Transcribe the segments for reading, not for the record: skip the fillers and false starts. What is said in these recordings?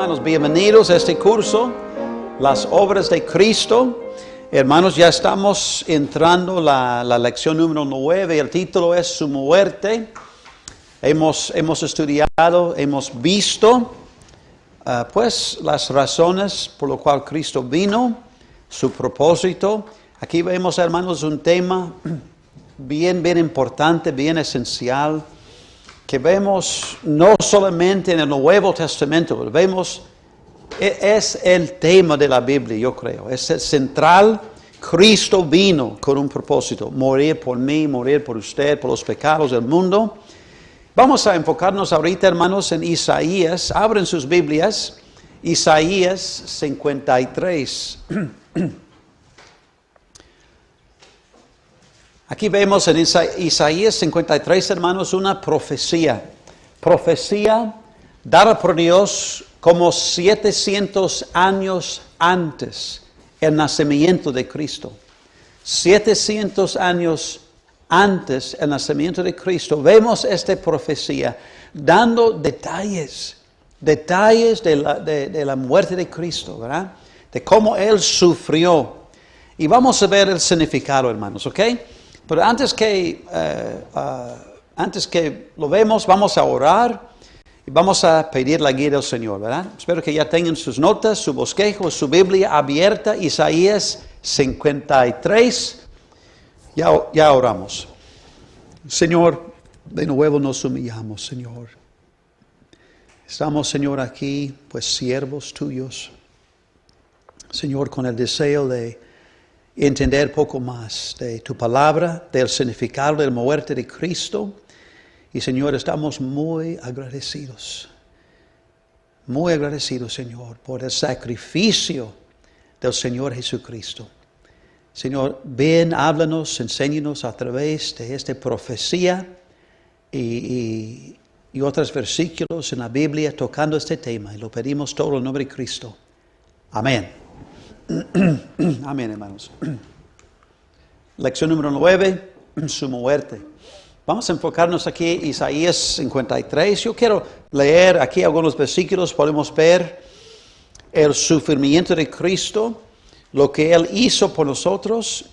hermanos, bienvenidos a este curso, las obras de Cristo. Hermanos, ya estamos entrando la lección número 9, el título es su muerte. Hemos estudiado, hemos visto pues las razones por las cuales Cristo vino, su propósito. Aquí vemos, hermanos, un tema bien importante, bien esencial, que vemos no solamente en el Nuevo Testamento, pero vemos, es el tema de la Biblia, yo creo, es el central. Cristo vino con un propósito, morir por mí, morir por usted, por los pecados del mundo. Vamos a enfocarnos ahorita, hermanos, en Isaías. Abren sus Biblias, Isaías 53. Aquí vemos en Isaías 53, hermanos, una profecía. Profecía dada por Dios como 700 años antes el nacimiento de Cristo. 700 años antes el nacimiento de Cristo. Vemos esta profecía dando detalles de la muerte de Cristo, ¿verdad? De cómo Él sufrió. Y vamos a ver el significado, hermanos, ¿ok? Pero antes que lo vemos, vamos a orar y vamos a pedir la guía del Señor, ¿verdad? Espero que ya tengan sus notas, su bosquejo, su Biblia abierta, Isaías 53. Ya oramos. Señor, de nuevo nos humillamos, Señor. Estamos, Señor, aquí, pues siervos tuyos. Señor, con el deseo de entender poco más de tu palabra, del significado de la muerte de Cristo. Y Señor, estamos muy agradecidos, Señor, por el sacrificio del Señor Jesucristo. Señor, ven, háblanos, enséñanos a través de esta profecía y otros versículos en la Biblia tocando este tema. Y lo pedimos todo en el nombre de Cristo. Amén. Amén, hermanos. Lección número 9, su muerte. Vamos a enfocarnos aquí en Isaías 53. Yo quiero leer aquí algunos versículos. Podemos ver el sufrimiento de Cristo, lo que Él hizo por nosotros.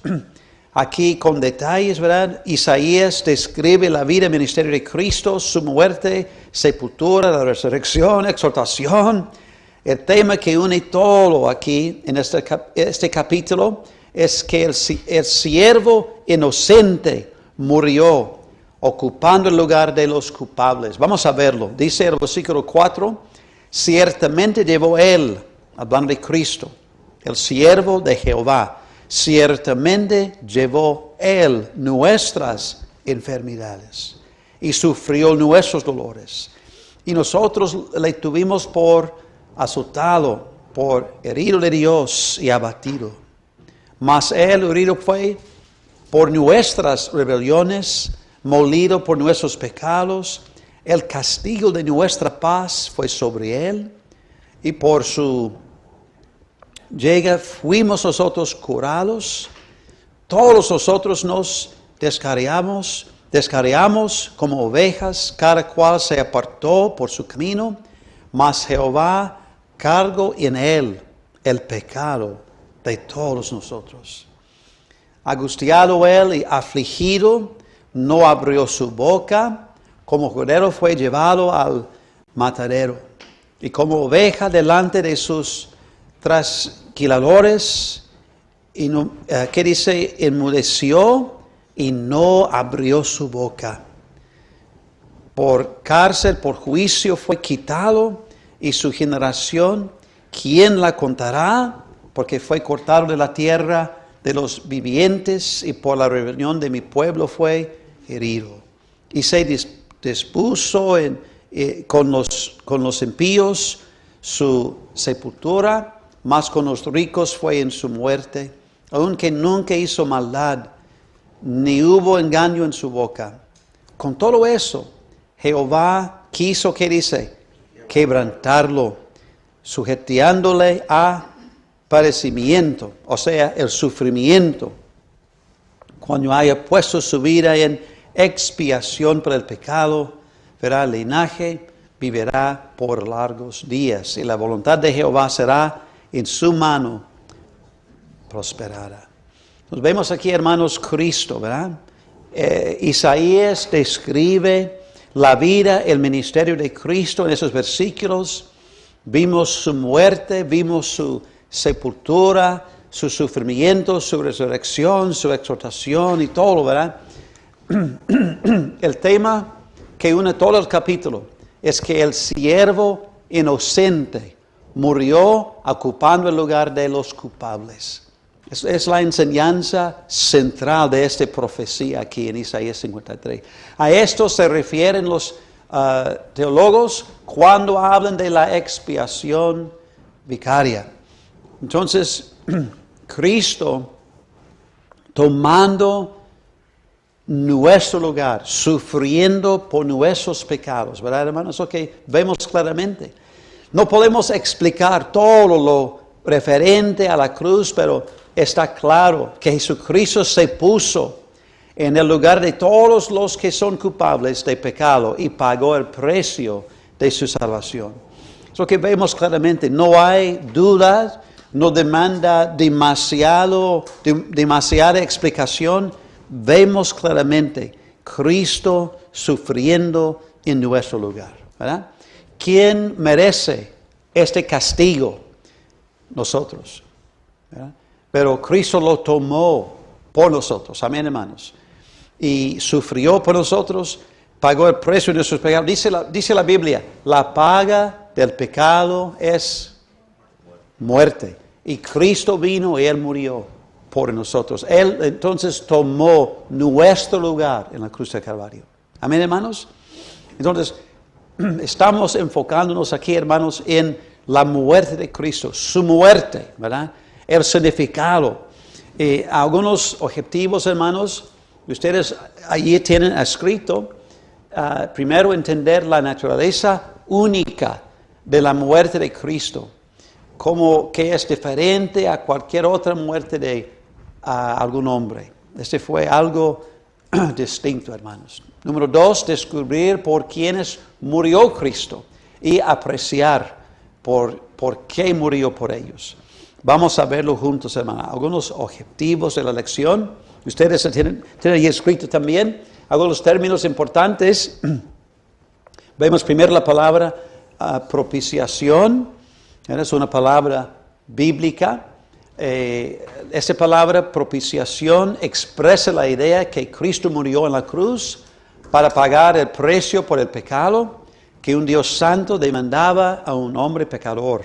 Aquí con detalles, ¿verdad? Isaías describe la vida y ministerio de Cristo, su muerte, sepultura, la resurrección, exaltación. El tema que une todo aquí en este capítulo es que el siervo inocente murió ocupando el lugar de los culpables. Vamos a verlo. Dice el versículo 4, ciertamente llevó Él, hablando de Cristo, el siervo de Jehová, ciertamente llevó Él nuestras enfermedades y sufrió nuestros dolores. Y nosotros le tuvimos por azotado, por herido de Dios y abatido. Mas Él herido fue por nuestras rebeliones, molido por nuestros pecados. El castigo de nuestra paz fue sobre Él, y por su llaga fuimos nosotros curados. Todos nosotros nos descarriamos como ovejas, cada cual se apartó por su camino, mas Jehová cargó en Él el pecado de todos nosotros. Angustiado Él y afligido, no abrió su boca, como cordero fue llevado al matadero, y como oveja delante de sus trasquiladores, y ¿qué dice? Enmudeció y no abrió su boca. Por cárcel, por juicio fue quitado, y su generación, ¿quién la contará? Porque fue cortado de la tierra de los vivientes, y por la rebelión de mi pueblo fue herido. Y se dispuso con los impíos su sepultura, mas con los ricos fue en su muerte, aunque nunca hizo maldad, ni hubo engaño en su boca. Con todo eso, Jehová quiso, ¿qué dice? Quebrantarlo, sujetándole a padecimiento, o sea, el sufrimiento, cuando haya puesto su vida en expiación por el pecado, verá el linaje vivirá por largos días, y la voluntad de Jehová será en su mano prosperada. Nos vemos aquí, hermanos, Cristo, ¿verdad? Isaías describe la vida, el ministerio de Cristo en esos versículos. Vimos su muerte, vimos su sepultura, su sufrimiento, su resurrección, su exhortación y todo, ¿verdad? El tema que une todo el capítulo es que el siervo inocente murió ocupando el lugar de los culpables. Es la enseñanza central de esta profecía aquí en Isaías 53. A esto se refieren los teólogos cuando hablan de la expiación vicaria. Entonces, Cristo tomando nuestro lugar, sufriendo por nuestros pecados, ¿verdad, hermanos? Eso que vemos claramente. No podemos explicar todo lo referente a la cruz, pero está claro que Jesucristo se puso en el lugar de todos los que son culpables de pecado y pagó el precio de su salvación. Eso que vemos claramente, no hay dudas, no demanda demasiada explicación. Vemos claramente Cristo sufriendo en nuestro lugar, ¿verdad? ¿Quién merece este castigo? Nosotros, ¿verdad? Pero Cristo lo tomó por nosotros, amén, hermanos, y sufrió por nosotros, pagó el precio de nuestros pecados. Dice la Biblia, la paga del pecado es muerte, y Cristo vino y Él murió por nosotros. Él entonces tomó nuestro lugar en la cruz del Calvario. Amén, hermanos. Entonces, estamos enfocándonos aquí, hermanos, en la muerte de Cristo, su muerte, ¿verdad? El significado. Algunos objetivos, hermanos, ustedes allí tienen escrito, primero entender la naturaleza única de la muerte de Cristo, como que es diferente a cualquier otra muerte de algún hombre. Este fue algo distinto, hermanos. Número 2, descubrir por quiénes murió Cristo y apreciar por qué murió por ellos. Vamos a verlo juntos, hermanos. Algunos objetivos de la lección. Ustedes tienen ahí escrito también algunos términos importantes. Vemos primero la palabra propiciación. Es una palabra bíblica. Esta palabra propiciación expresa la idea que Cristo murió en la cruz para pagar el precio por el pecado que un Dios santo demandaba a un hombre pecador,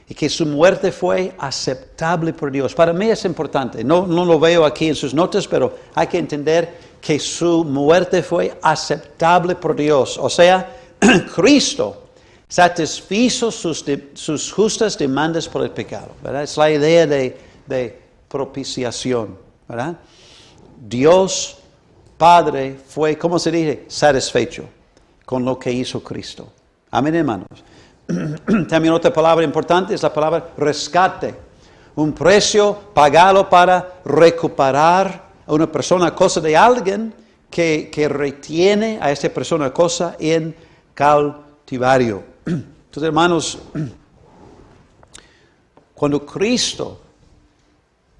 y que su muerte fue aceptable por Dios. Para mí es importante, no lo veo aquí en sus notas, pero hay que entender que su muerte fue aceptable por Dios. O sea, Cristo satisfizo sus justas demandas por el pecado, ¿verdad? Es la idea de propiciación, ¿verdad? Dios Padre fue, ¿cómo se dice? Satisfecho con lo que hizo Cristo. Amén, hermanos. También otra palabra importante es la palabra rescate. Un precio pagado para recuperar a una persona, cosa de alguien que retiene a esta persona, cosa en cautiverio. Entonces, hermanos, cuando Cristo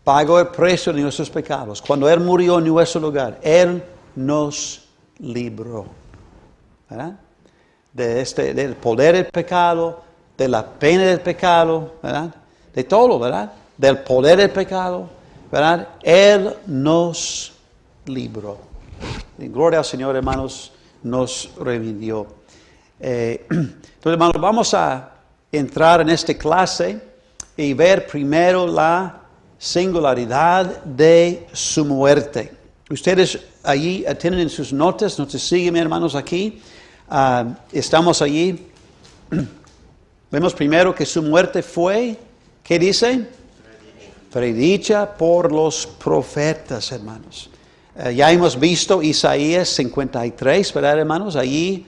pagó el precio de nuestros pecados, cuando Él murió en nuestro lugar, Él nos libró, ¿verdad? Del poder del pecado, de la pena del pecado, ¿verdad? De todo, ¿verdad? Del poder del pecado, ¿verdad? Él nos libró. En gloria al Señor, hermanos, nos redimió. Entonces, hermanos, vamos a entrar en esta clase y ver primero la singularidad de su muerte. Ustedes allí tienen en sus notas, no se siguen, hermanos, aquí. Estamos allí. Vemos primero que su muerte fue, ¿qué dice? Predicha por los profetas, hermanos. Ya hemos visto Isaías 53, ¿verdad, hermanos? Allí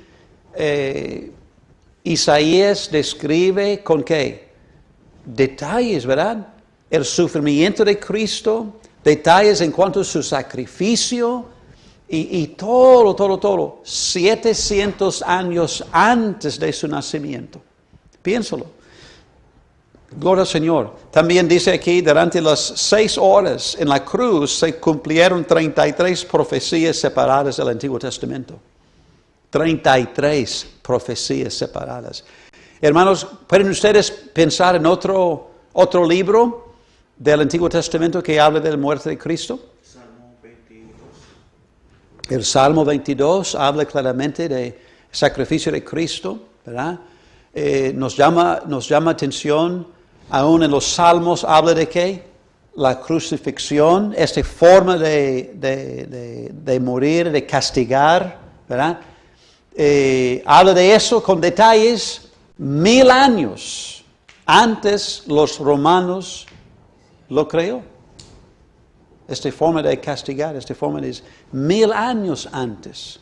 Isaías describe con qué detalles, ¿verdad? El sufrimiento de Cristo, detalles en cuanto a su sacrificio Y todo, 700 años antes de su nacimiento. Piénsalo. Gloria al Señor. También dice aquí, durante las 6 horas en la cruz se cumplieron 33 profecías separadas del Antiguo Testamento. 33 profecías separadas. Hermanos, ¿pueden ustedes pensar en otro libro del Antiguo Testamento que habla de la muerte de Cristo? Salmo 22. El Salmo 22 habla claramente del sacrificio de Cristo, ¿verdad? Nos llama atención, aún en los Salmos habla de ¿qué? La crucifixión, esta forma de morir, de castigar, ¿verdad? Habla de eso con detalles 1000 años antes los romanos lo creó. Esta forma de castigar, esta forma de 1000 años antes.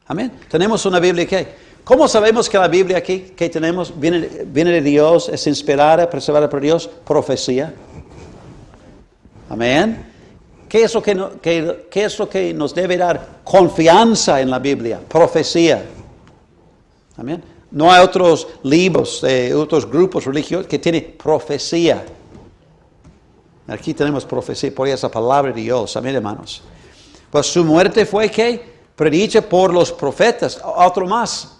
Amén. Tenemos una Biblia que, ¿cómo sabemos que la Biblia aquí que tenemos viene de Dios, es inspirada, preservada por Dios? Profecía. Amén. ¿Qué es lo que nos debe dar confianza en la Biblia? Profecía. Amén. No hay otros libros de otros grupos religiosos que tienen profecía. Aquí tenemos profecía por esa palabra de Dios. Amén, hermanos. Pues su muerte fue que predicha por los profetas. Otro más.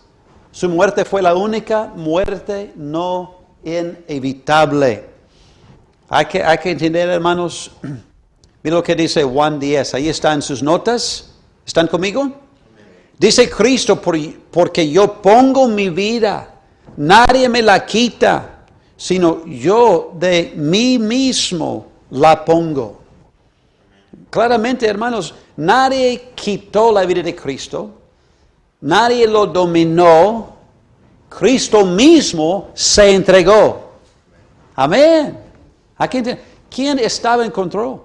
Su muerte fue la única muerte no inevitable. Hay que entender, hermanos. Mira lo que dice Juan 10. Ahí están sus notas. ¿Están conmigo? Dice Cristo, porque yo pongo mi vida, nadie me la quita, sino yo de mí mismo la pongo. Claramente, hermanos, nadie quitó la vida de Cristo, nadie lo dominó, Cristo mismo se entregó. Amén. ¿Quién estaba en control?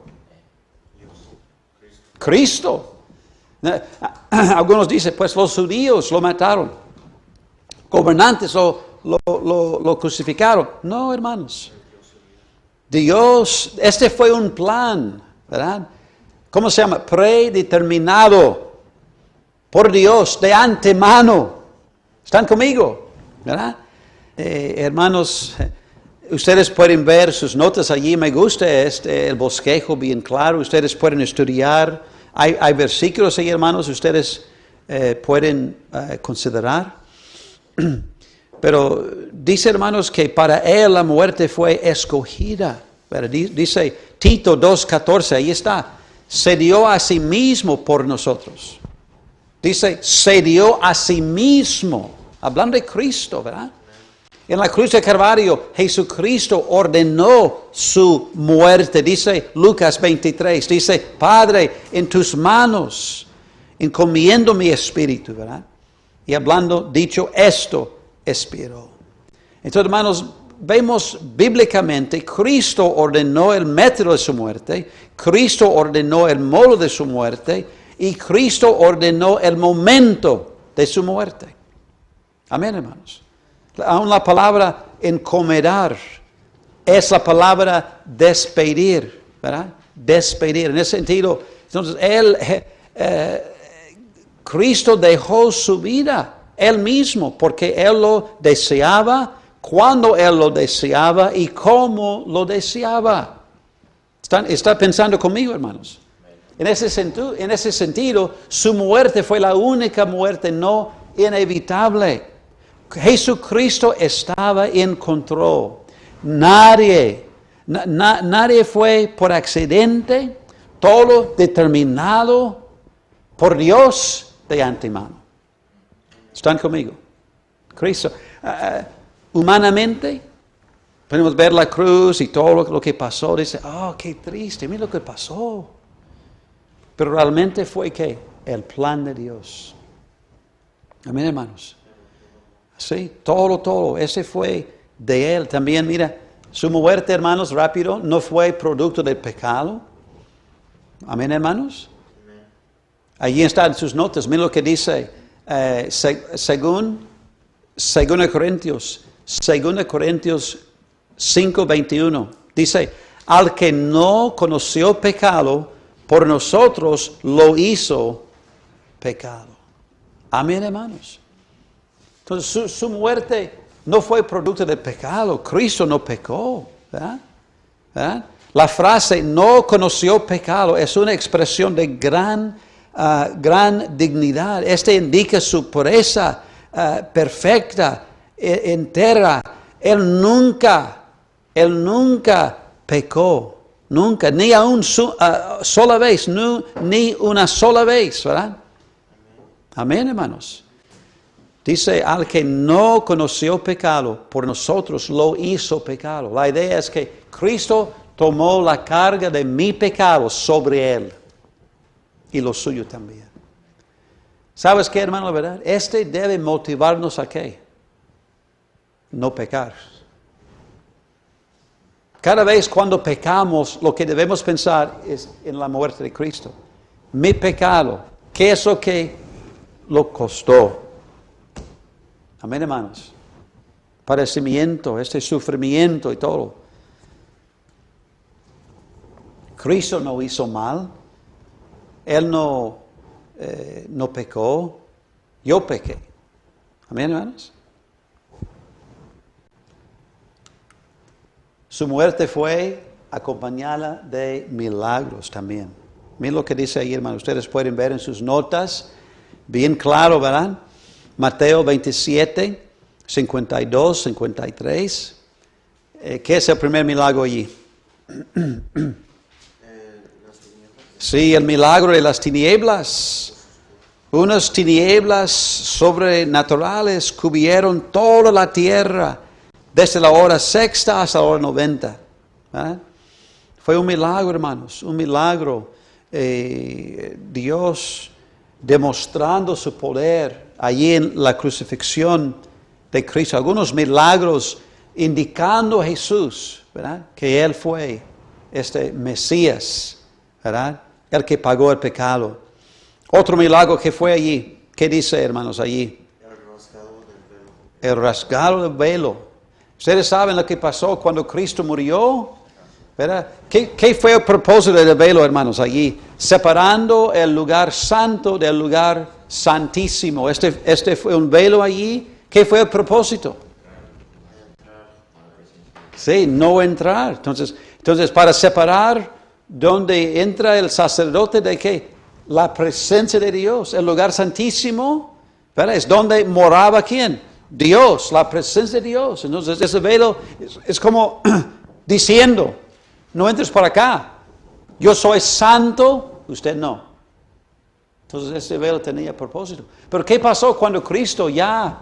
Cristo. Algunos dicen, pues los judíos lo mataron, gobernantes lo crucificaron. No, hermanos. Dios, este fue un plan, ¿verdad? ¿Cómo se llama? Predeterminado por Dios de antemano. ¿Están conmigo? ¿Verdad? Hermanos, ustedes pueden ver sus notas allí. Me gusta el bosquejo bien claro. Ustedes pueden estudiar. Hay versículos ahí, hermanos, ustedes pueden considerar. Pero dice, hermanos, que para él la muerte fue escogida. Pero dice Tito 2:14, ahí está. Se dio a sí mismo por nosotros. Dice, se dio a sí mismo. Hablando de Cristo, ¿verdad? En la cruz de Calvario, Jesucristo ordenó su muerte. Dice Lucas 23, dice, Padre, en tus manos encomiendo mi espíritu, ¿verdad? Y dicho esto, expiró. Entonces, hermanos, vemos bíblicamente, Cristo ordenó el método de su muerte, Cristo ordenó el modo de su muerte, y Cristo ordenó el momento de su muerte. Amén, hermanos. Aún la palabra encomendar es la palabra despedir, ¿verdad? Despedir. En ese sentido, entonces, Cristo dejó su vida, Él mismo, porque Él lo deseaba, cuando Él lo deseaba y cómo lo deseaba. ¿Está pensando conmigo, hermanos? En ese sentido, su muerte fue la única muerte no inevitable. Jesucristo estaba en control. Nadie fue por accidente, todo determinado por Dios de antemano. ¿Están conmigo? Cristo. Humanamente, podemos ver la cruz y todo lo que pasó. Dice, oh, qué triste, mira lo que pasó. Pero realmente fue ¿qué? El plan de Dios. Amén, hermanos. Sí, todo, ese fue de Él. También, mira, su muerte, hermanos, rápido, no fue producto del pecado. Amén, hermanos. Allí están sus notas, mira lo que dice, según Corintios 5:21, dice, al que no conoció pecado, por nosotros lo hizo pecado. Amén, hermanos. Entonces su muerte no fue producto del pecado. Cristo no pecó. ¿Verdad? ¿Verdad? La frase no conoció pecado es una expresión de gran dignidad. Este indica su pureza perfecta, entera. Él nunca pecó. Nunca, ni aún sola vez, ni una sola vez, ¿verdad? Amén, hermanos. Dice, al que no conoció pecado, por nosotros lo hizo pecado. La idea es que Cristo tomó la carga de mi pecado sobre él. Y lo suyo también. ¿Sabes qué, hermano? La verdad, debe motivarnos a qué? No pecar. Cada vez cuando pecamos, lo que debemos pensar es en la muerte de Cristo. Mi pecado, ¿qué es lo que lo costó? Amén, hermanos. Padecimiento, sufrimiento y todo. Cristo no hizo mal. Él no pecó. Yo pequé. Amén, hermanos. Su muerte fue acompañada de milagros también. Miren lo que dice ahí, hermano. Ustedes pueden ver en sus notas, bien claro, ¿verdad? Mateo 27, 52, 53. ¿Qué es el primer milagro allí? Sí, el milagro de las tinieblas. Unas tinieblas sobrenaturales cubrieron toda la tierra. Desde la hora sexta hasta la hora 90. ¿Verdad? Fue un milagro, hermanos, un milagro. Dios demostrando su poder allí en la crucifixión de Cristo. Algunos milagros indicando a Jesús, ¿verdad? Que Él fue Mesías, ¿verdad? El que pagó el pecado. Otro milagro que fue allí. ¿Qué dice, hermanos, allí? El rasgado del velo. Ustedes saben lo que pasó cuando Cristo murió, ¿verdad? ¿Qué fue el propósito del velo, hermanos, allí? Separando el lugar santo del lugar santísimo. Este fue un velo allí. ¿Qué fue el propósito? Sí, no entrar. Entonces para separar donde entra el sacerdote de qué? La presencia de Dios. El lugar santísimo, ¿verdad? Es donde moraba ¿quién? Dios, la presencia de Dios. Entonces ese velo es como diciendo, no entres por acá. Yo soy santo, usted no. Entonces ese velo tenía propósito. Pero ¿qué pasó cuando Cristo ya,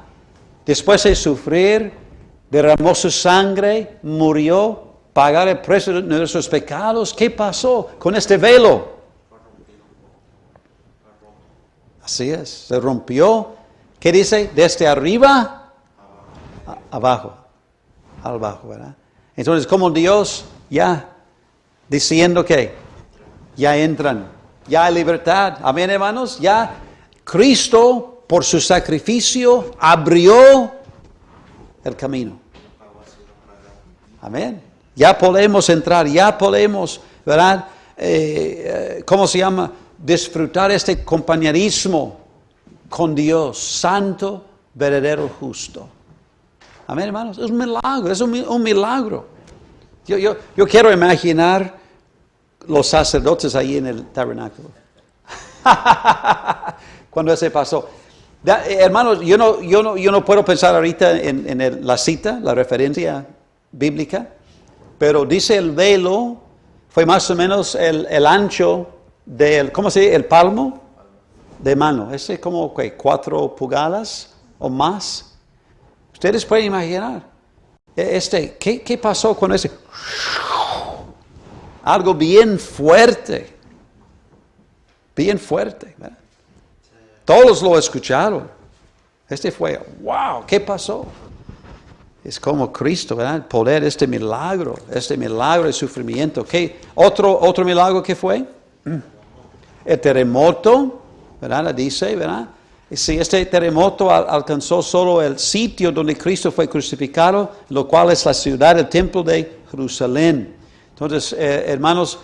después de sufrir, derramó su sangre, murió, pagar el precio de nuestros pecados? ¿Qué pasó con este velo? Así es, se rompió. ¿Qué dice? Desde arriba abajo, ¿verdad? Entonces, como Dios ya diciendo que ya entran, ya hay libertad. Amén, hermanos. Ya Cristo, por su sacrificio, abrió el camino. Amén. Ya podemos entrar, ya podemos, ¿verdad? ¿Cómo se llama? Disfrutar este compañerismo con Dios, santo, verdadero, justo. Amén, hermanos. Es un milagro, es un milagro. Yo quiero imaginar los sacerdotes ahí en el tabernáculo. Cuando ese pasó. Hermanos, yo no puedo pensar ahorita en la cita, la referencia bíblica, pero dice el velo fue más o menos el ancho del, ¿cómo se dice? El palmo de mano. Ese como 4 pulgadas o más. Ustedes pueden imaginar. ¿Qué pasó con ese? Algo bien fuerte. Bien fuerte. ¿Verdad? Todos lo escucharon. Fue, wow, ¿qué pasó? Es como Cristo, ¿verdad? El poder, milagro de sufrimiento. ¿Qué? Otro milagro que fue? El terremoto, ¿verdad? Dice, ¿verdad? Si este terremoto alcanzó solo el sitio donde Cristo fue crucificado, lo cual es la ciudad, el templo de Jerusalén. Entonces, hermanos,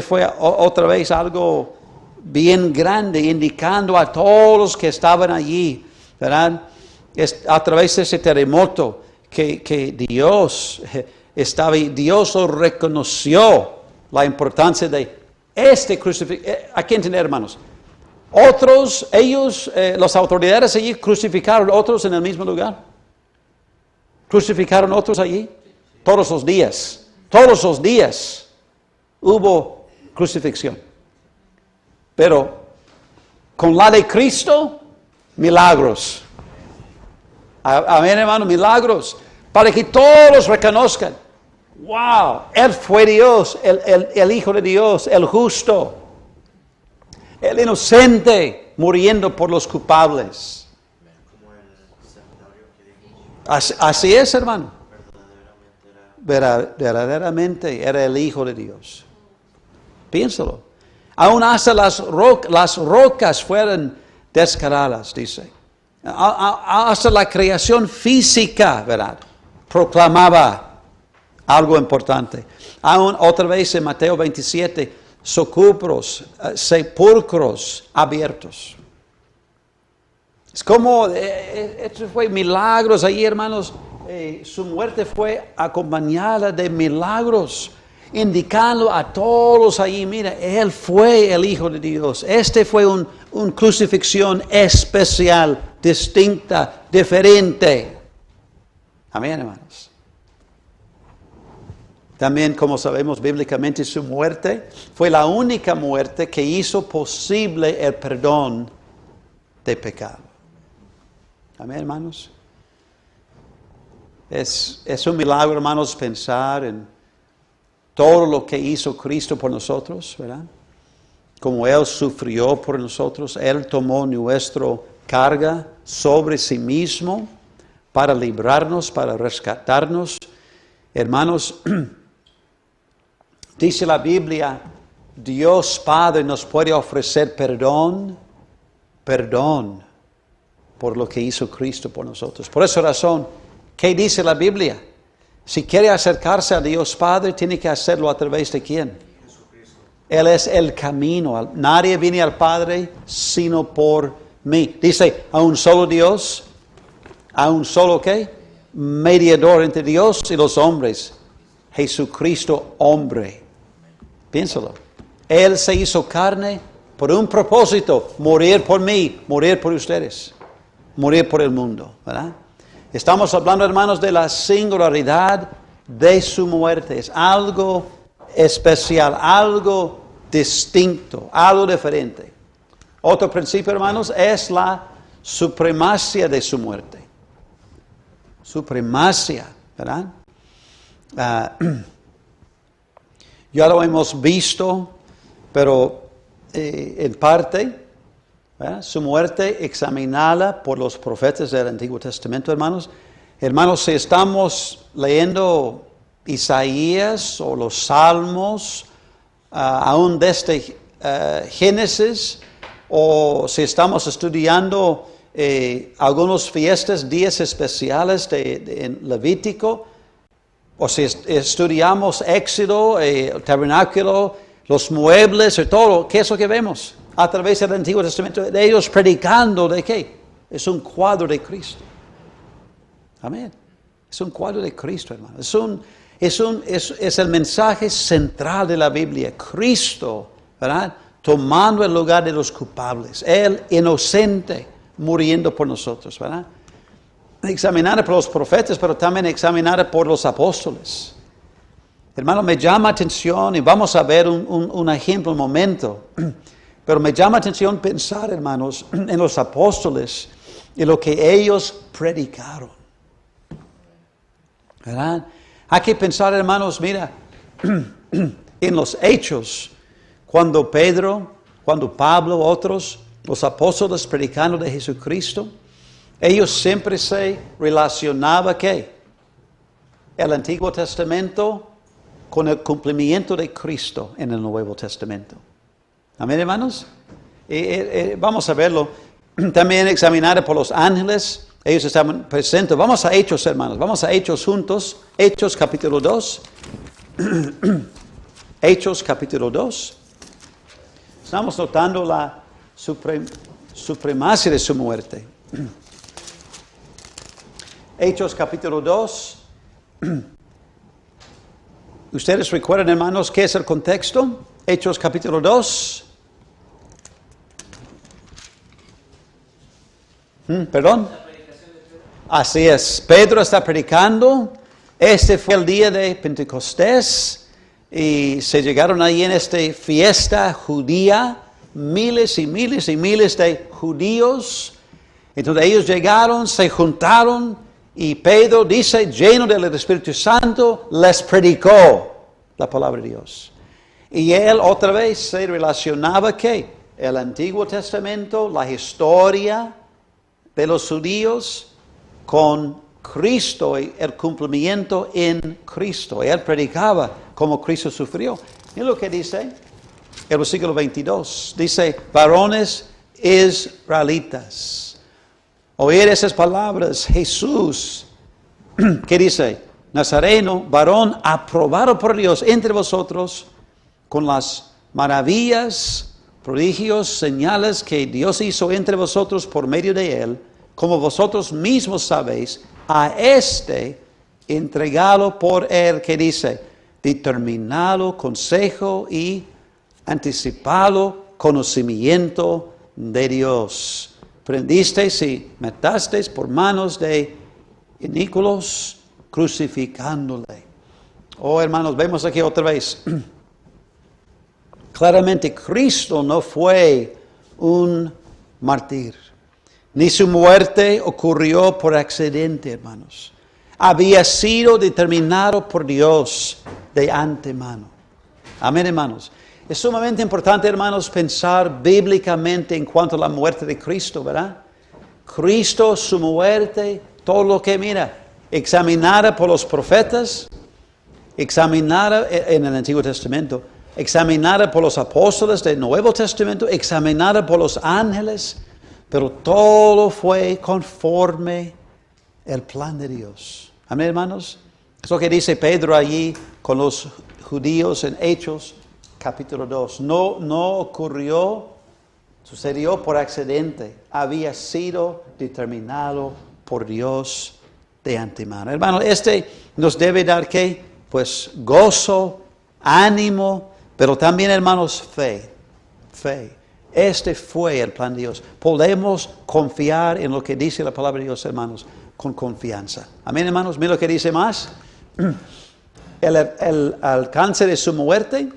fue otra vez algo bien grande, indicando a todos los que estaban allí, ¿verdad? A través de ese terremoto que Dios estaba y Dios lo reconoció la importancia de este crucifixión. Hay que entender, hermanos. Otros, ellos, las autoridades allí crucificaron otros en el mismo lugar. Crucificaron otros allí. Todos los días hubo crucifixión. Pero con la de Cristo, milagros. Amén, hermano, milagros. Para que todos reconozcan. Wow, Él fue Dios, el Hijo de Dios, el justo. El inocente muriendo por los culpables. Así es, hermano. Verdaderamente era el Hijo de Dios. Piénsalo. Aún hasta las rocas fueron descaradas, dice. Hasta la creación física, ¿verdad? Proclamaba algo importante. Aún otra vez en Mateo 27, sepulcros abiertos. Es como, esto fue milagros ahí, hermanos. Su muerte fue acompañada de milagros, indicando a todos ahí, mira, Él fue el Hijo de Dios. Este fue una crucifixión especial, distinta, diferente. Amén, hermanos. También, como sabemos bíblicamente, su muerte fue la única muerte que hizo posible el perdón de pecado. Amén, hermanos. Es un milagro, hermanos, pensar en todo lo que hizo Cristo por nosotros, ¿verdad? Como Él sufrió por nosotros, Él tomó nuestra carga sobre sí mismo para librarnos, para rescatarnos. Hermanos, dice la Biblia, Dios Padre nos puede ofrecer perdón por lo que hizo Cristo por nosotros. Por esa razón, ¿qué dice la Biblia? Si quiere acercarse a Dios Padre, tiene que hacerlo a través de ¿quién? Jesucristo. Él es el camino. Nadie viene al Padre sino por mí. Dice, a un solo Dios, a un solo ¿qué? Mediador entre Dios y los hombres. Jesucristo, hombre. Piénsalo. Él se hizo carne por un propósito, morir por mí, morir por ustedes, morir por el mundo, ¿verdad? Estamos hablando, hermanos, de la singularidad de su muerte. Es algo especial, algo distinto, algo diferente. Otro principio, hermanos, es la supremacia de su muerte. Supremacia, ¿verdad? Ya lo hemos visto, pero en parte, ¿verdad? Su muerte examinada por los profetas del Antiguo Testamento, hermanos. Hermanos, si estamos leyendo Isaías o los Salmos, aún desde Génesis, o si estamos estudiando algunas fiestas, días especiales en Levítico, o si estudiamos Éxodo, el tabernáculo, los muebles y todo, ¿qué es lo que vemos? A través del Antiguo Testamento, de ellos predicando de qué? Es un cuadro de Cristo. Amén. Es un cuadro de Cristo, hermano. Es el mensaje central de la Biblia. Cristo, ¿verdad? Tomando el lugar de los culpables. Él inocente, muriendo por nosotros, ¿verdad? Examinada por los profetas, pero también examinada por los apóstoles. Hermano, me llama atención, y vamos a ver un ejemplo un momento, pero me llama atención pensar, hermanos, en los apóstoles y lo que ellos predicaron. ¿Verdad? Hay que pensar, hermanos, mira, en los hechos, cuando Pedro, cuando Pablo, otros, los apóstoles predicando de Jesucristo, ellos siempre se relacionaban, ¿qué? El Antiguo Testamento con el cumplimiento de Cristo en el Nuevo Testamento. Amén, hermanos. Vamos a verlo. También examinado por los ángeles. Ellos estaban presentes. Vamos a Hechos, hermanos. Vamos a Hechos juntos. Hechos capítulo 2. Hechos capítulo 2. Estamos notando la supremacia de su muerte. Hechos capítulo 2. ¿Ustedes recuerdan, hermanos, qué es el contexto? Hechos capítulo 2. ¿Perdón? Así es. Pedro está predicando. Este fue el día de Pentecostés. Y se llegaron ahí en esta fiesta judía. Miles y miles y miles de judíos. Entonces ellos llegaron, se juntaron. Y Pedro dice, lleno del Espíritu Santo, les predicó la palabra de Dios. Y él otra vez se relacionaba que el Antiguo Testamento, la historia de los judíos con Cristo y el cumplimiento en Cristo. Y él predicaba como Cristo sufrió. Y lo que dice el versículo 22. Dice, varones israelitas. Oír esas palabras, Jesús, ¿qué dice? Nazareno, varón aprobado por Dios entre vosotros, con las maravillas, prodigios, señales que Dios hizo entre vosotros por medio de él, como vosotros mismos sabéis, a este entregado por él, ¿qué dice? Determinado consejo y anticipado conocimiento de Dios. Prendisteis y matasteis por manos de inicuos, crucificándole. Oh, hermanos, vemos aquí otra vez. Claramente Cristo no fue un mártir. Ni su muerte ocurrió por accidente, hermanos. Había sido determinado por Dios de antemano. Amén, hermanos. Es sumamente importante, hermanos, pensar bíblicamente en cuanto a la muerte de Cristo, ¿verdad? Cristo, su muerte, todo lo que, mira, examinada por los profetas, examinada en el Antiguo Testamento, examinada por los apóstoles del Nuevo Testamento, examinada por los ángeles, pero todo fue conforme el plan de Dios. Amén, hermanos. Es lo que dice Pedro allí con los judíos en Hechos capítulo 2. No ocurrió, sucedió por accidente. Había sido determinado por Dios de antemano. Hermanos, nos debe dar ¿qué? Pues gozo, ánimo, pero también, hermanos, fe. Este fue el plan de Dios. Podemos confiar en lo que dice la palabra de Dios, hermanos, con confianza. Amén, hermanos. Mira lo que dice más. El alcance de su muerte.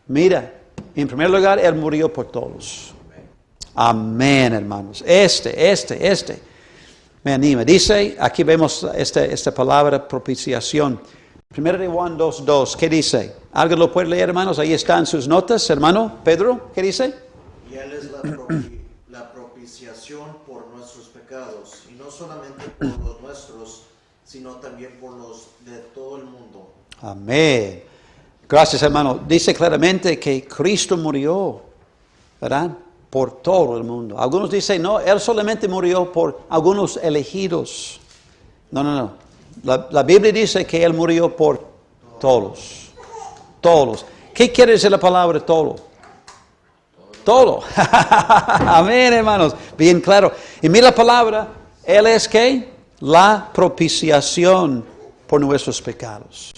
Mira, en primer lugar, él murió por todos. Amén, hermanos. Me anima. Dice, aquí vemos esta palabra propiciación. 1 de Juan 2:2. ¿Qué dice? ¿Alguien lo puede leer, hermanos? Ahí están sus notas, hermano. Pedro, ¿qué dice? Y él es la propiciación por nuestros pecados, y no solamente por los nuestros, sino también por los de todo el mundo. Amén. Gracias, hermano. Dice claramente que Cristo murió, ¿verdad? Por todo el mundo. Algunos dicen, no, él solamente murió por algunos elegidos. No. La Biblia dice que él murió por todos. Todos. ¿Qué quiere decir la palabra todo? Todo. Amén, hermanos. Bien claro. Y mira la palabra, él es ¿qué? La propiciación por nuestros pecados.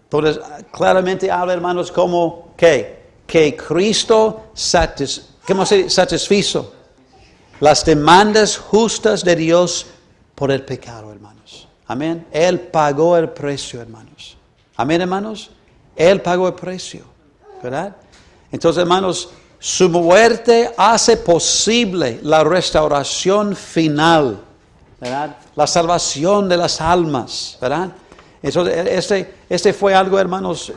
Entonces, claramente habla, hermanos, como que Cristo satisfizo las demandas justas de Dios por el pecado, hermanos. Amén. Él pagó el precio, hermanos. Amén, hermanos. Él pagó el precio, ¿verdad? Entonces, hermanos, su muerte hace posible la restauración final, ¿verdad? La salvación de las almas, ¿verdad? Entonces, este fue algo, hermanos,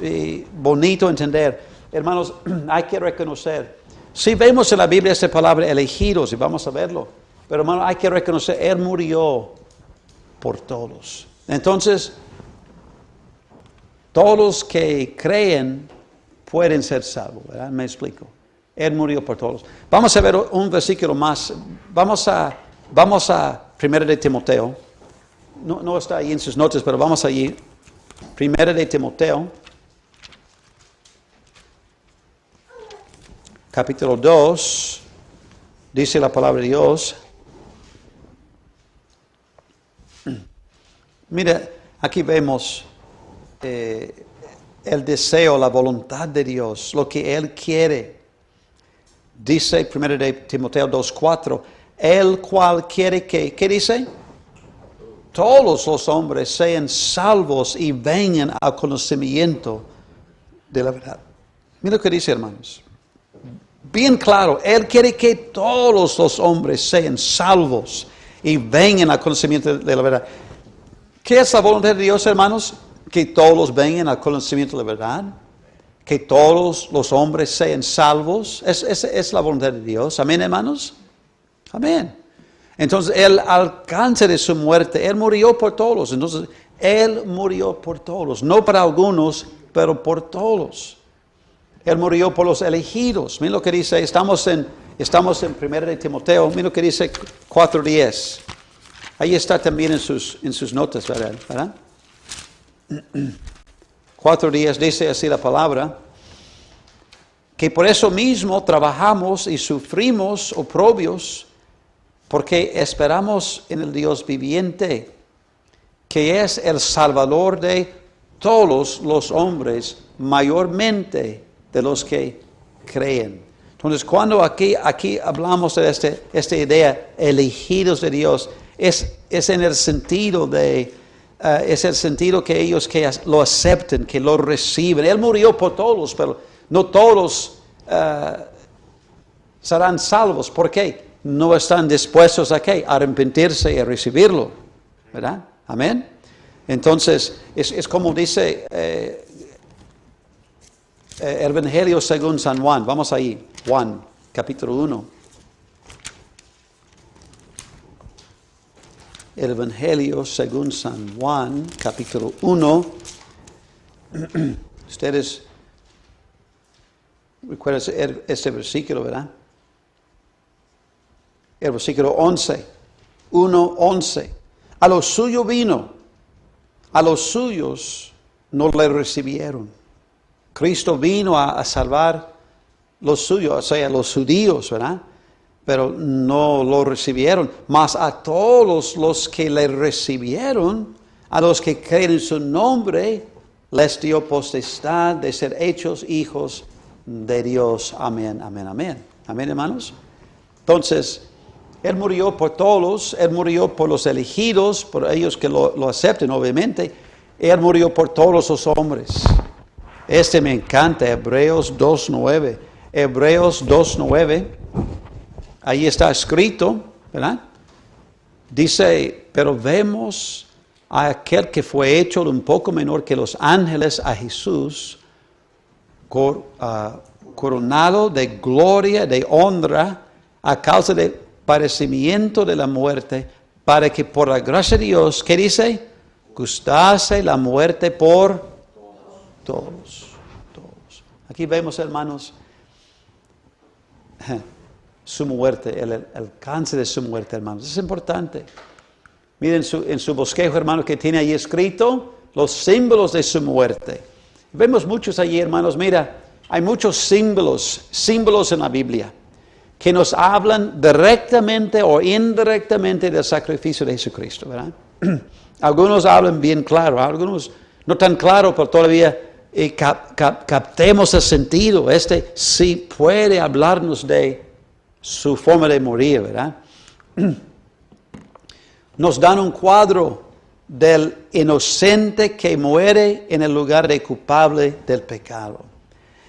bonito entender. Hermanos, hay que reconocer. Si vemos en la Biblia esta palabra elegidos, y vamos a verlo, pero hermanos, hay que reconocer, él murió por todos. Entonces, todos que creen pueden ser salvos, ¿verdad? Me explico. Él murió por todos. Vamos a ver un versículo más. Vamos a 1 de Timoteo. No está ahí en sus notas, pero vamos allí. 1 de Timoteo. capítulo 2, dice la palabra de Dios. Mira, aquí vemos el deseo, la voluntad de Dios, lo que Él quiere. Dice 1 de Timoteo 2:4, el cual quiere que, ¿qué dice? Todos los hombres sean salvos y vengan al conocimiento de la verdad. Mira lo que dice, hermanos. Bien claro, Él quiere que todos los hombres sean salvos y vengan al conocimiento de la verdad. ¿Qué es la voluntad de Dios, hermanos? Que todos vengan al conocimiento de la verdad. Que todos los hombres sean salvos. Es la voluntad de Dios. Amén, hermanos. Amén. Entonces, el alcance de su muerte, Él murió por todos. Entonces, Él murió por todos. No para algunos, pero por todos. Él murió por los elegidos. Mira lo que dice, estamos en 1 de Timoteo, mira lo que dice 4:10. Ahí está también en sus notas, ¿verdad? 4:10 dice así la palabra, que por eso mismo trabajamos y sufrimos oprobios, porque esperamos en el Dios viviente, que es el Salvador de todos los hombres, mayormente de los que creen. Entonces, cuando aquí hablamos de esta idea, elegidos de Dios, es en el sentido de, es el sentido que ellos que lo acepten, que lo reciben. Él murió por todos, pero no todos serán salvos. ¿Por qué? No están dispuestos a ¿qué? A arrepentirse y a recibirlo, ¿verdad? Amén. Entonces, es como dice el Evangelio según San Juan. Vamos ahí, Juan, capítulo 1. El Evangelio según San Juan, capítulo 1. Ustedes recuerdan este versículo, ¿verdad? El versículo 11. 1:11. A lo suyo vino, a los suyos no le recibieron. Cristo vino a salvar los suyos, o sea, los judíos, ¿verdad? Pero no lo recibieron. Mas a todos los que le recibieron, a los que creen en su nombre, les dio potestad de ser hechos hijos de Dios. Amén, amén, amén. Amén, hermanos. Entonces, Él murió por todos, Él murió por los elegidos, por ellos que lo acepten, obviamente. Él murió por todos los hombres. Este me encanta, Hebreos 2:9. Hebreos 2:9. Ahí está escrito, ¿verdad? Dice, pero vemos a aquel que fue hecho un poco menor que los ángeles, a Jesús, coronado de gloria, de honra, a causa del padecimiento de la muerte, para que por la gracia de Dios, ¿qué dice? Gustase la muerte por todos. Aquí vemos, hermanos, su muerte, el alcance de su muerte, hermanos. Es importante. Miren en su bosquejo, hermanos, que tiene ahí escrito los símbolos de su muerte. Vemos muchos allí, hermanos. Mira, hay muchos símbolos en la Biblia que nos hablan directamente o indirectamente del sacrificio de Jesucristo, ¿verdad? Algunos hablan bien claro, algunos no tan claro, pero todavía captemos el sentido. Sí puede hablarnos de su forma de morir, ¿verdad? Nos dan un cuadro del inocente que muere en el lugar de culpable del pecado.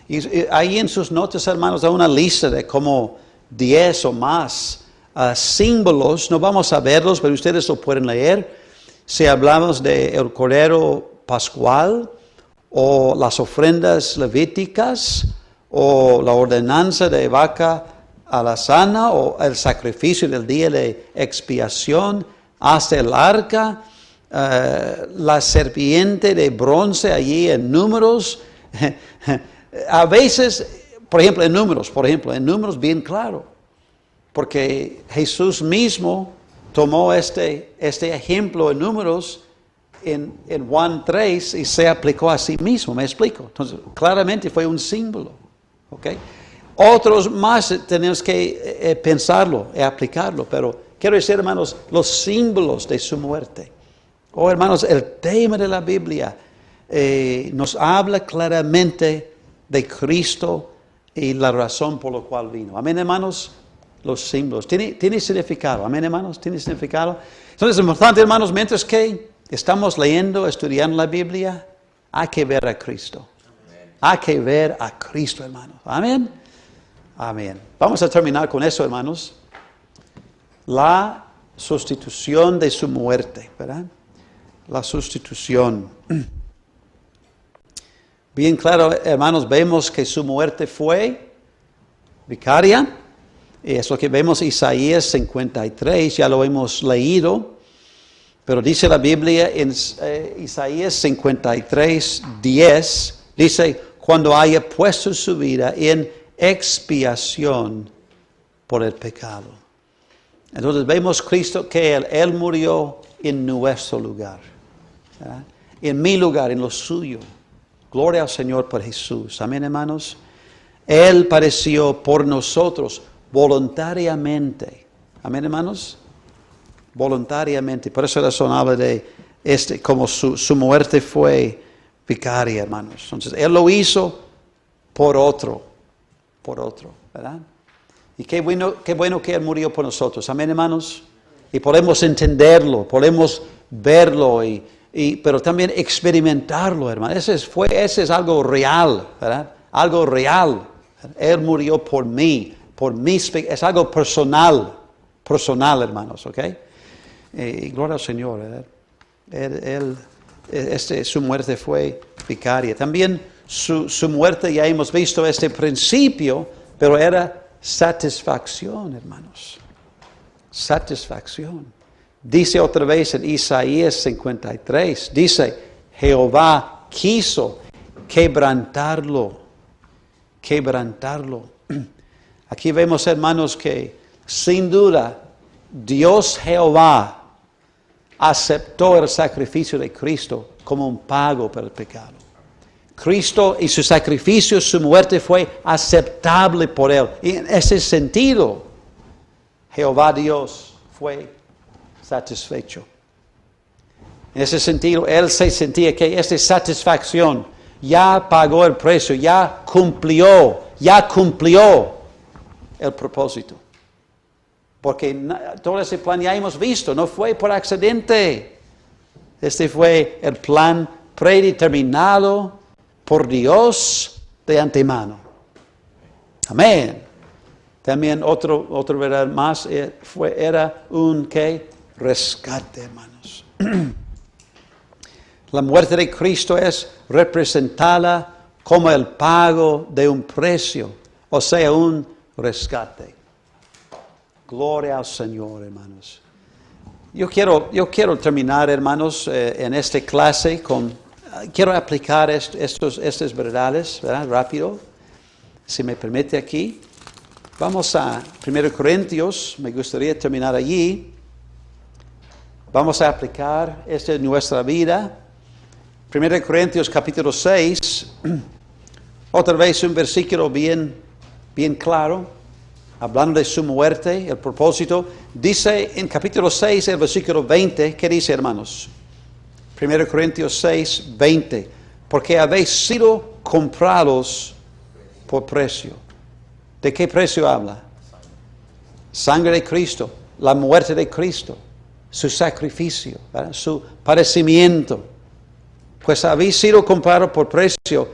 Y ahí en sus notas, hermanos, hay una lista de como 10 o más símbolos. No vamos a verlos, pero ustedes lo pueden leer. Si hablamos del Cordero Pascual, o las ofrendas levíticas, o la ordenanza de vaca alazana, o el sacrificio del día de expiación, hasta el arca, la serpiente de bronce allí en Números. A veces, por ejemplo, en Números bien claro, porque Jesús mismo tomó este ejemplo en Números en Juan 3 y se aplicó a sí mismo, me explico. Entonces, claramente fue un símbolo, ¿ok? Otros más tenemos que pensarlo y aplicarlo, pero quiero decir, hermanos, los símbolos de su muerte. Oh, hermanos, el tema de la Biblia nos habla claramente de Cristo y la razón por la cual vino. Amén, hermanos. Los símbolos. Tiene significado. Amén, hermanos. Tiene significado. Entonces, es importante, hermanos, mientras que estamos leyendo, estudiando la Biblia, hay que ver a Cristo. Amén. Hay que ver a Cristo, hermanos. Amén. Amén. Vamos a terminar con eso, hermanos. La sustitución de su muerte, ¿verdad? La sustitución. Bien claro, hermanos, vemos que su muerte fue vicaria. Y es lo que vemos en Isaías 53, ya lo hemos leído. Pero dice la Biblia en Isaías 53, 10, dice, cuando haya puesto su vida en expiación por el pecado. Entonces vemos Cristo que Él murió en nuestro lugar. ¿Verdad? En mi lugar, en lo suyo. Gloria al Señor por Jesús. Amén, hermanos. Él padeció por nosotros voluntariamente. Amén, hermanos. Voluntariamente. Por esa razón habla de como su muerte fue vicaria, hermanos. Entonces, Él lo hizo por otro, ¿verdad? Y qué bueno que Él murió por nosotros. Amén, hermanos. Y podemos entenderlo, podemos verlo, pero también experimentarlo, hermano. Ese es algo real, ¿verdad? Algo real. Él murió por mí, es algo personal, hermanos, ¿ok? Y gloria al Señor, ¿verdad? Su muerte fue vicaria. También su muerte, ya hemos visto este principio, pero era satisfacción, hermanos. Satisfacción. Dice otra vez en Isaías 53, dice, Jehová quiso quebrantarlo. Aquí vemos, hermanos, que sin duda Dios Jehová aceptó el sacrificio de Cristo como un pago por el pecado. Cristo y su sacrificio, su muerte fue aceptable por Él. Y en ese sentido, Jehová Dios fue satisfecho. En ese sentido, Él se sentía que esta satisfacción ya pagó el precio, ya cumplió el propósito. Porque todo ese plan ya hemos visto, no fue por accidente. Este fue el plan predeterminado por Dios de antemano. Amén. También otro verdad más era un rescate, hermanos. La muerte de Cristo es representada como el pago de un precio, o sea, un rescate. Gloria al Señor, hermanos. Yo quiero terminar, hermanos, en esta clase quiero aplicar estas verdades, ¿verdad? Rápido, si me permite aquí. Vamos a 1 Corintios, me gustaría terminar allí. Vamos a aplicar esto en nuestra vida. 1 Corintios capítulo 6, otra vez un versículo bien claro, hablando de su muerte, el propósito. Dice en capítulo 6, el versículo 20, ¿qué dice, hermanos? 1 Corintios 6, 20. Porque habéis sido comprados por precio. ¿De qué precio habla? Sangre de Cristo, la muerte de Cristo, su sacrificio, ¿verdad? Su padecimiento. Pues habéis sido comprados por precio.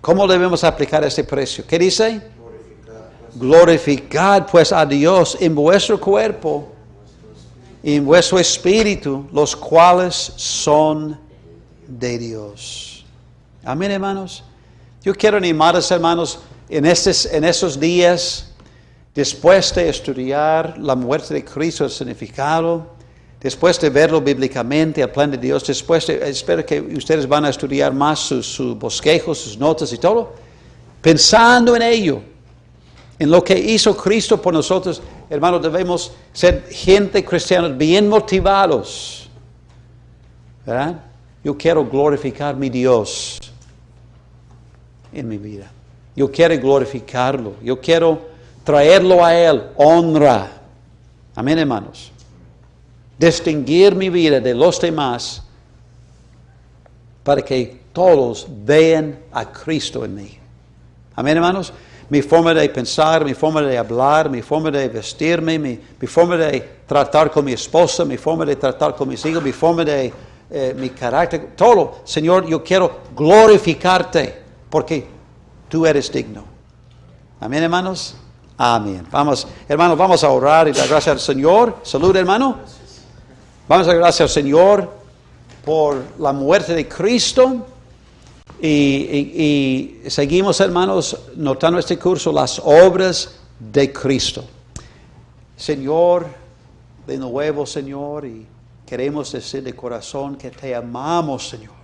¿Cómo debemos aplicar este precio? ¿Qué dice? Glorificad pues a Dios en vuestro cuerpo y en vuestro espíritu, los cuales son de Dios. Amén, hermanos. Yo quiero animarles, hermanos, en esos días, después de estudiar la muerte de Cristo, el significado, después de verlo bíblicamente, el plan de Dios, espero que ustedes van a estudiar más sus bosquejos, sus notas y todo, pensando en ello, en lo que hizo Cristo por nosotros. Hermanos, debemos ser gente cristiana bien motivados, ¿verdad? Yo quiero glorificar a mi Dios en mi vida. Yo quiero glorificarlo. Yo quiero traerlo a Él, honra. Amén, hermanos. Distinguir mi vida de los demás para que todos vean a Cristo en mí. Amén, hermanos. Mi forma de pensar, mi forma de hablar, mi forma de vestirme, mi forma de tratar con mi esposa, mi forma de tratar con mis hijos, mi forma de mi carácter, todo. Señor, yo quiero glorificarte porque tú eres digno. Amén, hermanos. Amén. Vamos, hermanos, vamos a orar y dar gracias al Señor. Salud, hermano. Vamos a dar gracias al Señor por la muerte de Cristo. Y seguimos, hermanos, notando este curso, las obras de Cristo. Señor, de nuevo, Señor, y queremos decir de corazón que te amamos, Señor.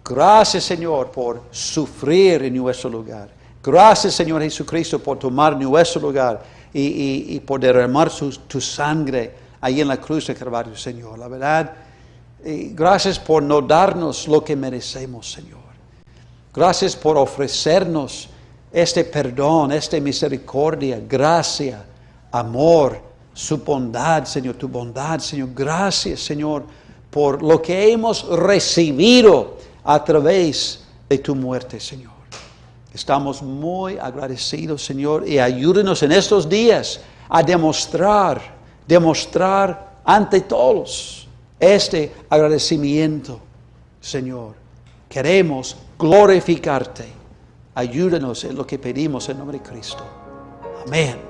Gracias, Señor, por sufrir en nuestro lugar. Gracias, Señor Jesucristo, por tomar nuestro lugar y por derramar tu sangre ahí en la cruz de Calvario, Señor. La verdad, gracias por no darnos lo que merecemos, Señor. Gracias por ofrecernos este perdón, esta misericordia, gracia, amor, su bondad, Señor, tu bondad, Señor. Gracias, Señor, por lo que hemos recibido a través de tu muerte, Señor. Estamos muy agradecidos, Señor, y ayúdenos en estos días a demostrar ante todos este agradecimiento, Señor. Queremos glorificarte. Ayúdanos en lo que pedimos en nombre de Cristo. Amén.